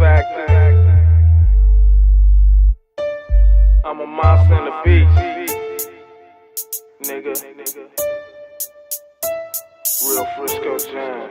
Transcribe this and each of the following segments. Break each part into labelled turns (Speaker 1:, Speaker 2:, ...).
Speaker 1: fact I'm a monster in the beach, nigga. Real Frisco jam.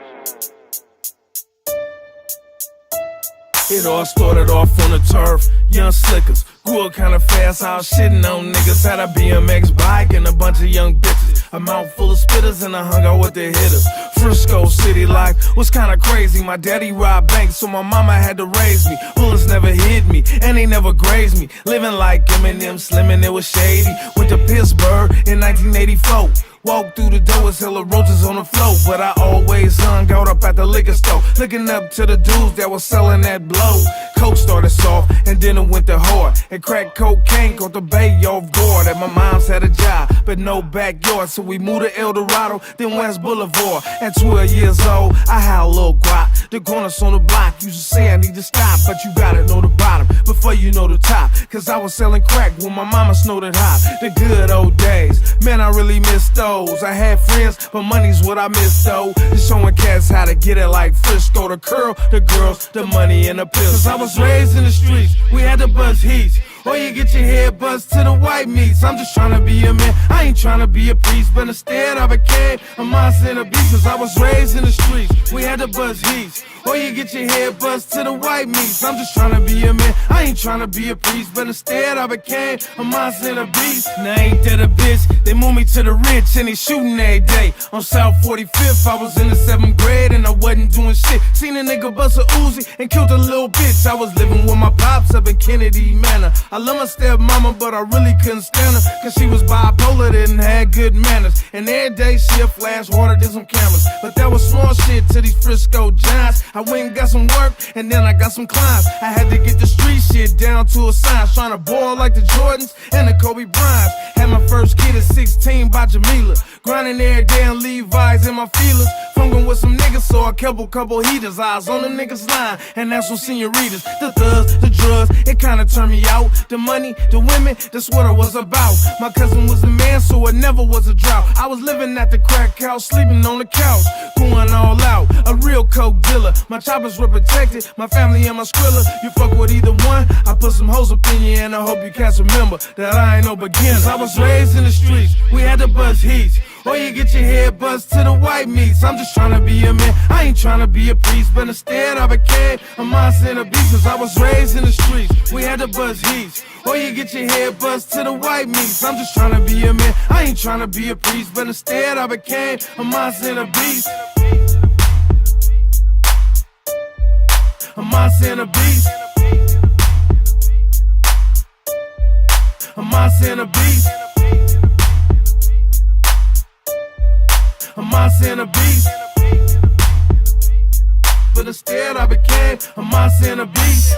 Speaker 2: It all started off on the turf, young slickers. Grew up kinda fast, I was shitting on niggas. Had a BMX bike and a bunch of young bitches. A mouth full of spitters and I hung out with the hitters. Frisco city life was kinda crazy. My daddy robbed banks, so my mama had to raise me. Bullets never hit me, and they never grazed me. Living like Eminem, slimming, it was shady. Went to Pittsburgh in 1984. Walked through the door, it's hella roaches on the floor. But I always hung out up at the liquor store, looking up to the dudes that was selling that blow. Coke started soft, and then it went to hard. And crack cocaine caught the bay off guard. At my mom's had a job, but no backyard. So we moved to El Dorado, then West Boulevard. At 12 years old, I had a little guap. The corners on the block used to say I need to stop, but you gotta know the bottom before you know the top. Cause I was selling crack when my mama snorted hot. The good old days, man, I really miss those. I had friends, but money's what I miss though. Just showing cats how to get it like Frisco. The curl, the girls, the money and the pills. Cause I was raised in the streets, we had to buzz heats. Or you get your head buzzed to the white meats. I'm just tryna be a man, I ain't tryna be a priest. But instead I became a monster and a beast. Cause I was raised in the streets, we had to buzz heats. Or you get your head buzzed to the white meats. I'm just tryna be a man, I ain't tryna be a priest. But instead I became a monster and a beast. Now ain't that a bitch, they moved me to the rich and they shooting every day. On South 45th, I was in the 7th grade and I wasn't doing shit. Seen a nigga bust a Uzi and killed a little bitch. I was living with my pops up in Kennedy Manor. I love my stepmama, but I really couldn't stand her. Cause she was bipolar, didn't have good manners. And every day she'll flash harder than some cameras. But that was small shit to these Frisco giants. I went and got some work, and then I got some climbs. I had to get the street shit down to a science. Trying to ball like the Jordans and the Kobe Bryants. Had my first kid at 16 by Jamila. Grinding every day and Levi's in my feelings. Funkin' with some niggas, so I kept a couple heaters. Eyes on the niggas line, and that's some senoritas. The thugs, the drugs, it kinda turned me out. The money, the women, that's what I was about. My cousin was a man, so it never was a drought. I was living at the crack house, sleeping on the couch, going all out, a real coke dealer. My choppers were protected, my family and my skrilla. You fuck with either one, I put some hoes up in you, and I hope you cats remember that I ain't no beginner. I was raised in the streets, we had to buzz heats. Or you get your head buzzed to the white meats. I'm just tryna be a man, I ain't tryna be a priest. But instead I became a monster and a beast. Cause I was raised in the streets, we had to buzz heats. Or you get your head buzzed to the white meats. I'm just tryna be a man, I ain't tryna be a priest. But instead I became a monster and a beast. A monster and a beast. A monster and a beast. A monster and a beast. But instead I became a monster and a beast.